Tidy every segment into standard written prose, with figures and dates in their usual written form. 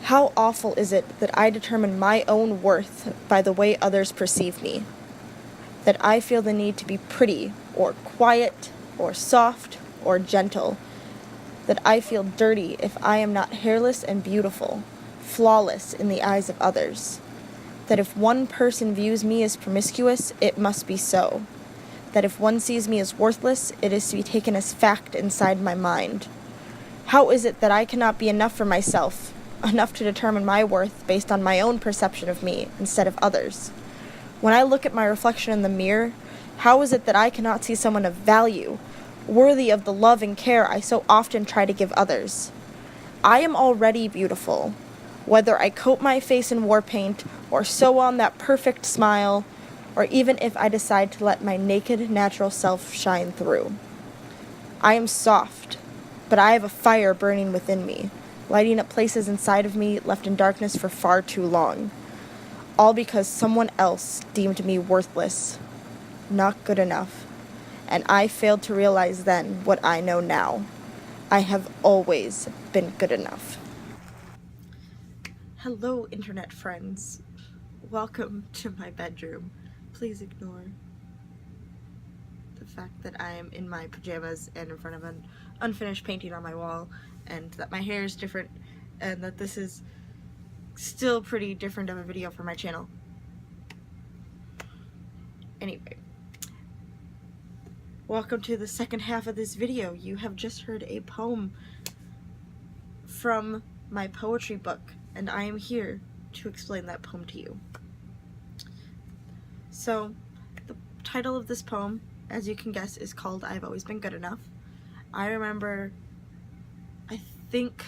How awful is it that I determine my own worth by the way others perceive me? That I feel the need to be pretty, or quiet, or soft, or gentle. That I feel dirty if I am not hairless and beautiful, flawless in the eyes of others. That if one person views me as promiscuous, it must be so. That if one sees me as worthless, it is to be taken as fact inside my mind. How is it that I cannot be enough for myself, enough to determine my worth based on my own perception of me instead of others? When I look at my reflection in the mirror, how is it that I cannot see someone of value, worthy of the love and care I so often try to give others? I am already beautiful. Whether I coat my face in war paint, or sew on that perfect smile, or even if I decide to let my naked, natural self shine through. I am soft, but I have a fire burning within me, lighting up places inside of me left in darkness for far too long. All because someone else deemed me worthless, not good enough, and I failed to realize then what I know now. I have always been good enough. Hello, internet friends. Welcome to my bedroom. Please ignore the fact that I am in my pajamas and in front of an unfinished painting on my wall, and that my hair is different, and that this is still pretty different of a video for my channel. Anyway, welcome to the second half of this video. You have just heard a poem from my poetry book, and I am here to explain that poem to you. So, the title of this poem, as you can guess, is called I've Always Been Good Enough. I remember, I think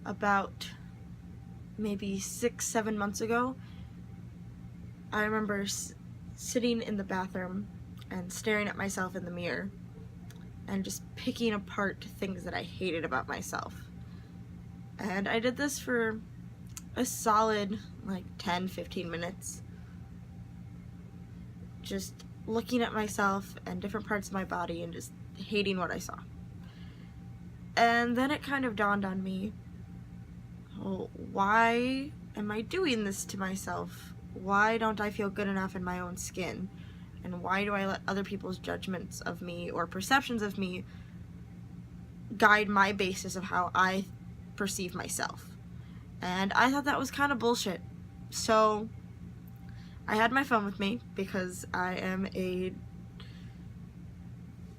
about maybe 6-7 months ago, I remember sitting in the bathroom and staring at myself in the mirror and just picking apart things that I hated about myself. And I did this for a solid like 10-15 minutes, just looking at myself and different parts of my body and just hating what I saw. And then it kind of dawned on me, well, why am I doing this to myself? Why don't I feel good enough in my own skin? And why do I let other people's judgments of me or perceptions of me guide my basis of how I perceive myself? And I thought that was kind of bullshit. So I had my phone with me because I am a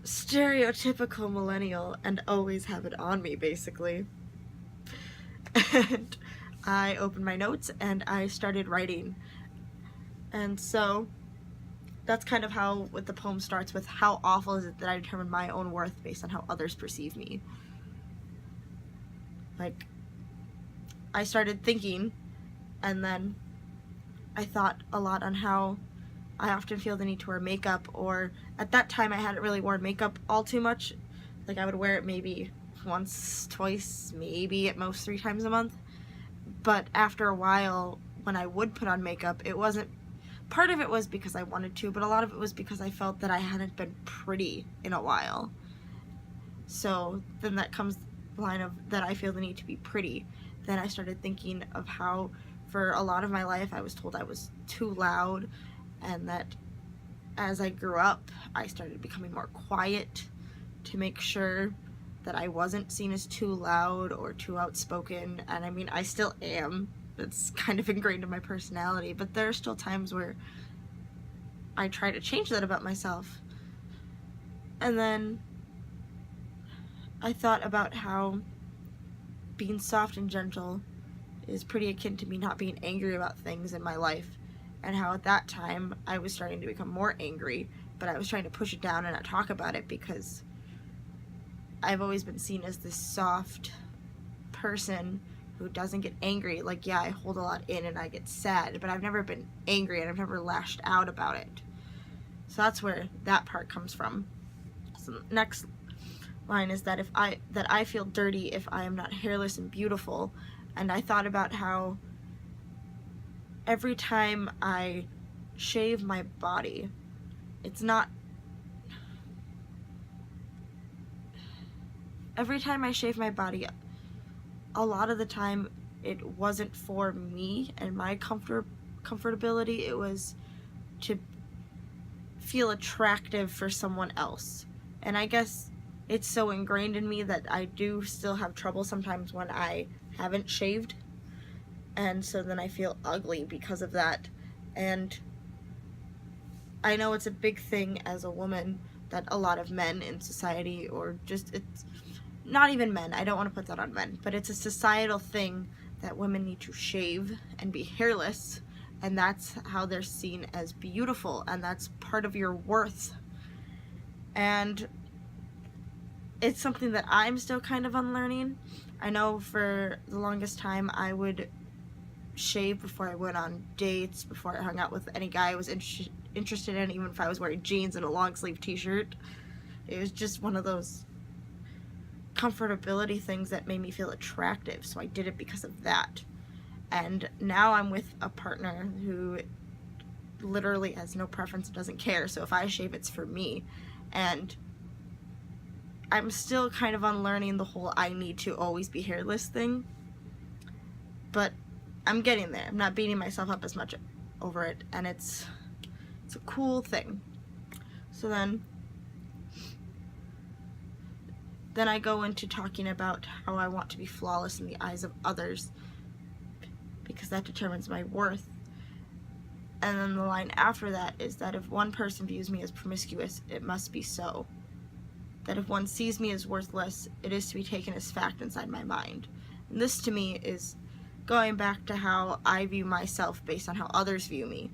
stereotypical millennial and always have it on me, basically. And I opened my notes and I started writing. And so that's kind of how what the poem starts with. How awful is it that I determine my own worth based on how others perceive me? Like, I started thinking, and then I thought a lot on how I often feel the need to wear makeup, or at that time I hadn't really worn makeup all too much. Like, I would wear it maybe once, twice, maybe at most 3 times a month. But after a while, when I would put on makeup, it wasn't, part of it was because I wanted to, but a lot of it was because I felt that I hadn't been pretty in a while. So then that comes the line of that I feel the need to be pretty. Then I started thinking of how for a lot of my life I was told I was too loud, and that as I grew up I started becoming more quiet to make sure that I wasn't seen as too loud or too outspoken. And I mean, I still am. It's kind of ingrained in my personality, but there are still times where I try to change that about myself. And then I thought about how being soft and gentle is pretty akin to me not being angry about things in my life, and how at that time I was starting to become more angry, but I was trying to push it down and not talk about it because I've always been seen as this soft person who doesn't get angry. Like, yeah, I hold a lot in and I get sad, but I've never been angry and I've never lashed out about it. So that's where that part comes from. So the next line is that I feel dirty if I am not hairless and beautiful. And I thought about how every time I shave my body, every time I shave my body, a lot of the time it wasn't for me and my comfortability. It was to feel attractive for someone else. And I guess it's so ingrained in me that I do still have trouble sometimes when I haven't shaved, and so then I feel ugly because of that. And I know it's a big thing as a woman that a lot of men in society, or just, it's not even men, I don't want to put that on men, but it's a societal thing that women need to shave and be hairless, and that's how they're seen as beautiful, and that's part of your worth. And it's something that I'm still kind of unlearning. I know for the longest time I would shave before I went on dates, before I hung out with any guy I was interested in, even if I was wearing jeans and a long sleeve t-shirt. It was just one of those comfortability things that made me feel attractive, so I did it because of that. And now I'm with a partner who literally has no preference and doesn't care, so if I shave, it's for me. And I'm still kind of unlearning the whole I need to always be hairless thing, but I'm getting there. I'm not beating myself up as much over it, and it's a cool thing. So then I go into talking about how I want to be flawless in the eyes of others, because that determines my worth. And then the line after that is that if one person views me as promiscuous, it must be so. That if one sees me as worthless, it is to be taken as fact inside my mind. And this to me is going back to how I view myself based on how others view me.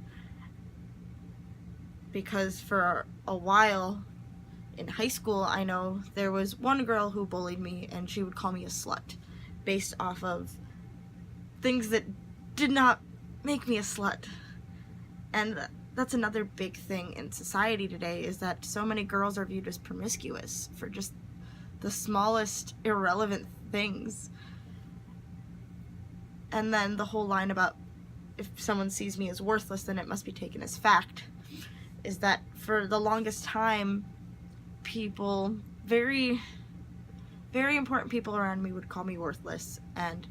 Because for a while in high school, I know there was one girl who bullied me, and she would call me a slut based off of things that did not make me a slut. And that's another big thing in society today, is that so many girls are viewed as promiscuous for just the smallest irrelevant things. And then the whole line about if someone sees me as worthless, then it must be taken as fact, is that for the longest time, people, very, very important people around me would call me worthless, and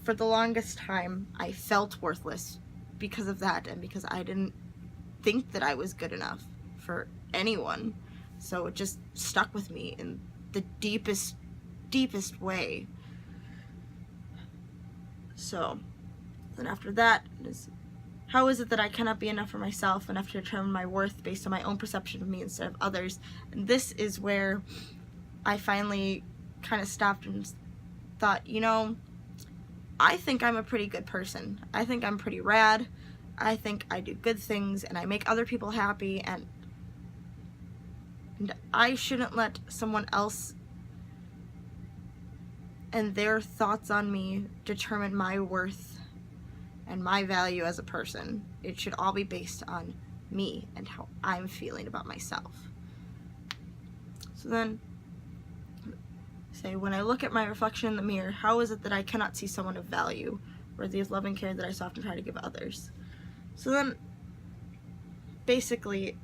for the longest time I felt worthless because of that, and because I didn't think that I was good enough for anyone. So it just stuck with me in the deepest way. So then after that is, how is it that I cannot be enough for myself, enough to determine my worth based on my own perception of me instead of others? And this is where I finally kind of stopped and thought, you know, I think I'm a pretty good person. I think I'm pretty rad. I think I do good things, and I make other people happy, and I shouldn't let someone else and their thoughts on me determine my worth and my value as a person. It should all be based on me and how I'm feeling about myself. So then, say, when I look at my reflection in the mirror, how is it that I cannot see someone of value, worthy of love and care that I so often try to give others? So then, basically,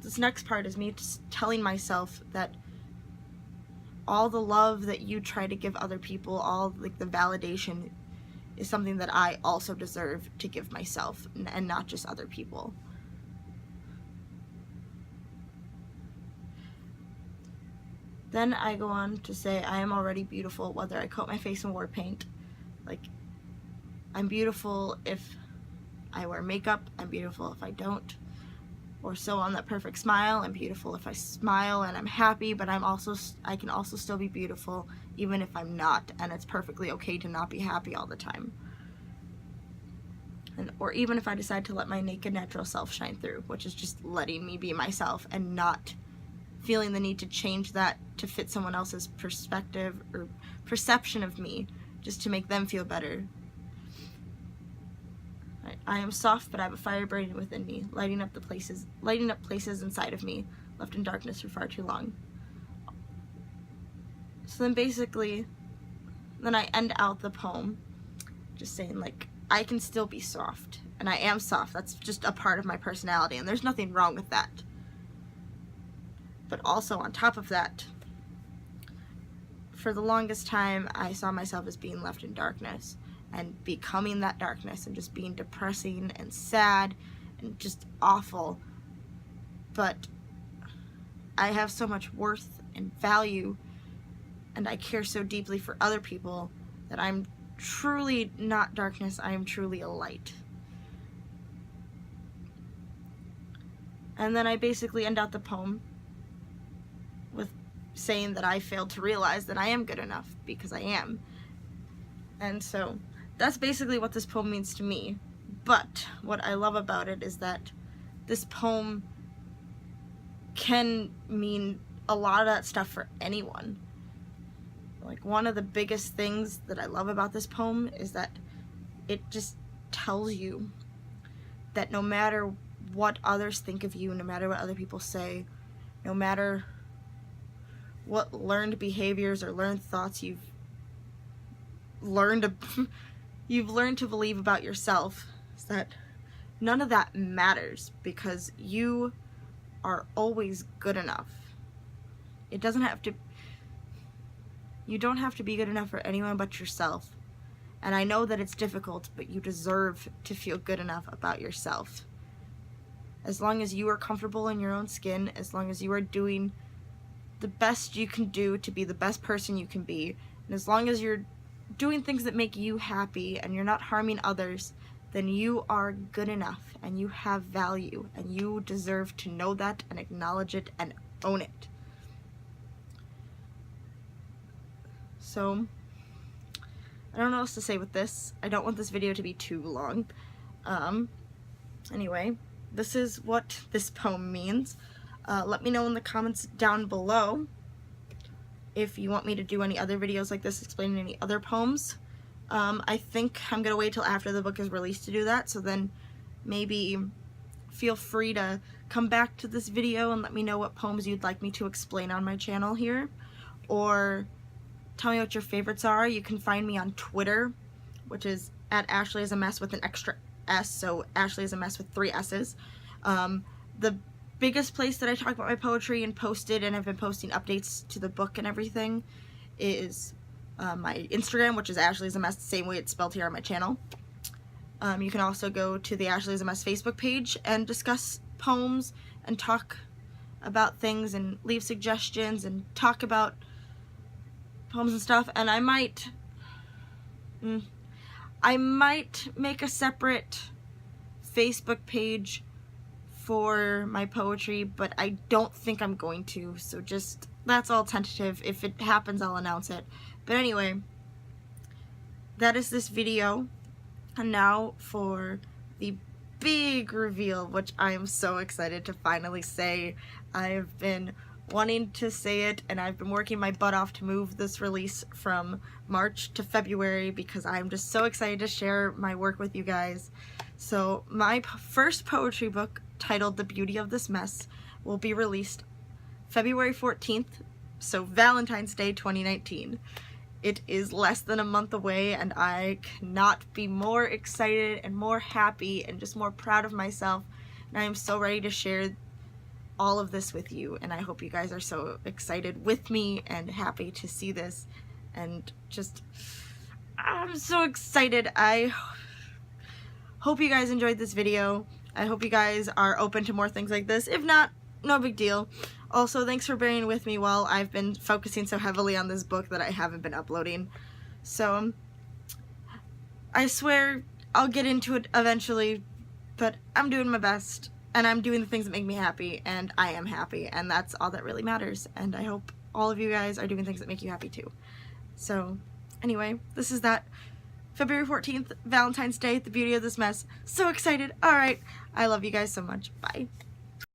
this next part is me just telling myself that all the love that you try to give other people, all like the validation, is something that I also deserve to give myself, and not just other people. Then I go on to say I am already beautiful whether I coat my face in war paint. Like, I'm beautiful if I wear makeup, I'm beautiful if I don't, or sew on that perfect smile. I'm beautiful if I smile and I'm happy, but I can also still be beautiful even if I'm not, and it's perfectly okay to not be happy all the time. Or even if I decide to let my naked natural self shine through, which is just letting me be myself and not feeling the need to change that to fit someone else's perspective or perception of me just to make them feel better. I am soft, but I have a fire burning within me, lighting up places inside of me, left in darkness for far too long. So then basically, then I end out the poem just saying, like, I can still be soft, and I am soft. That's just a part of my personality, and there's nothing wrong with that. But also on top of that, for the longest time, I saw myself as being left in darkness and becoming that darkness and just being depressing and sad and just awful. But I have so much worth and value, and I care so deeply for other people that I'm truly not darkness, I am truly a light. And then I basically end out the poem with saying that I failed to realize that I am good enough, because I am. And so that's basically what this poem means to me. But what I love about it is that this poem can mean a lot of that stuff for anyone. Like, one of the biggest things that I love about this poem is that it just tells you that no matter what others think of you, no matter what other people say, no matter what learned behaviors or learned thoughts you've learned to believe about yourself, is that none of that matters, because you are always good enough. You don't have to be good enough for anyone but yourself. And I know that it's difficult, but you deserve to feel good enough about yourself. As long as you are comfortable in your own skin, as long as you are doing the best you can do to be the best person you can be, and as long as you're doing things that make you happy and you're not harming others, then you are good enough and you have value, and you deserve to know that and acknowledge it and own it. So, I don't know what else to say with this. I don't want this video to be too long. Anyway, this is what this poem means. Let me know in the comments down below if you want me to do any other videos like this explaining any other poems. I think I'm gonna wait till after the book is released to do that, so then maybe feel free to come back to this video and let me know what poems you'd like me to explain on my channel here, or tell me what your favorites are. You can find me on Twitter, which is @AshleyIsAMess with an extra S, so Ashley is a mess with 3 S's. The biggest place that I talk about my poetry and posted, and I've been posting updates to the book and everything, is my Instagram, which is AshleyIsAMess, the same way it's spelled here on my channel. You can also go to the Ashley is a Mess Facebook page and discuss poems and talk about things and leave suggestions and talk about poems and stuff. And I might make a separate Facebook page for my poetry, but I don't think I'm going to, so just, that's all tentative. If it happens, I'll announce it. But anyway, that is this video. And now for the big reveal, which I am so excited to finally say. I've been wanting to say it, and I've been working my butt off to move this release from March to February, because I'm just so excited to share my work with you guys. So my first poetry book, titled The Beauty of This Mess, will be released February 14th, so Valentine's Day 2019. It is less than a month away, and I cannot be more excited and more happy and just more proud of myself, and I am so ready to share all of this with you, and I hope you guys are so excited with me and happy to see this, and just, I'm so excited. I hope you guys enjoyed this video. I hope you guys are open to more things like this. If not, no big deal. Also, thanks for bearing with me while I've been focusing so heavily on this book that I haven't been uploading. So, I swear I'll get into it eventually, but I'm doing my best, and I'm doing the things that make me happy, and I am happy, and that's all that really matters. And I hope all of you guys are doing things that make you happy too. So, anyway, this is that. February 14th, Valentine's Day, The Beauty of This Mess. So excited. Alright, I love you guys so much. Bye.